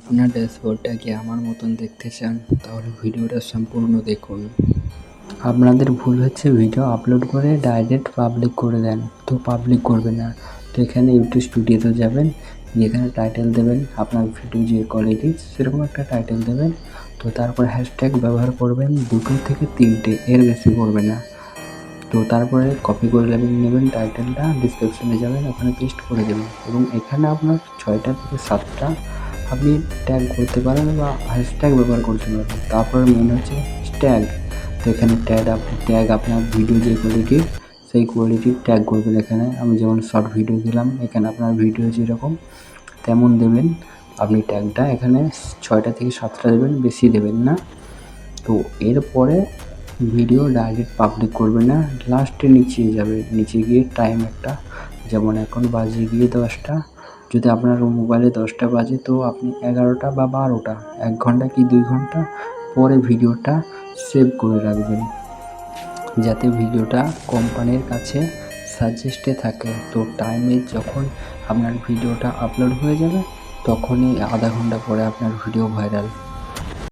আপনার ড্যাশবোর্ডটা কি আমার মতন দেখতে চান? তাহলে ভিডিওটা সম্পূর্ণ দেখুন। আপনাদের ভুল হচ্ছে ভিডিও আপলোড করে ডাইরেক্ট পাবলিক করে দেন, তো পাবলিক করবেন না। তো এখানে ইউটিউব স্টুডিওতে যাবেন, যেখানে টাইটেল দেবেন আপনার ভিডিও যে কোয়ালিটি সেরকম একটা টাইটেল দেবেন। তো তারপর হ্যাশট্যাগ ব্যবহার করবেন 2 থেকে 3টে, এর বেশি করবেন না। তো তারপরে কপি করে নেবেন টাইটেলটা, ডিসক্রিপশনে যাবেন, ওখানে পেস্ট করে দেবেন এবং এখানে আপনার 6টা থেকে 7টা আপনি ট্যাগ করতে পারেন বা হ্যাশট্যাগ ব্যবহার করতে পারেন। তারপরে মেন হচ্ছে ট্যাগ। তো এখানে ট্যাগ আপনার ভিডিও যে কোয়ালিটির সেই কোয়ালিটির ট্যাগ করবেন। এখানে আমি যেমন শর্ট ভিডিও দিলাম, এখানে আপনার ভিডিও যেরকম তেমন দেবেন আপনি ট্যাগটা। এখানে 6টা থেকে 7টা দেবেন, বেশি দেবেন না। তো এরপরে ভিডিও ডাইরেক্ট পাবলিক করবে না, লাস্টে নিচে যাবে, নিচে গিয়ে টাইম একটা, যেমন এখন বাজে গিয়ে 10টা। যদি আপনার মোবাইলে 10টা বাজে তো আপনি 11টা বা 12টা, 1 ঘন্টা কি 2 ঘন্টা পরে ভিডিওটা সেভ করে রাখবেন, যাতে ভিডিওটা কোম্পানির কাছে সাজেস্টে থাকে। তো টাইমে যখন আপনার ভিডিওটা আপলোড হয়ে যাবে তখনই আধা ঘন্টা পরে আপনার ভিডিও ভাইরাল।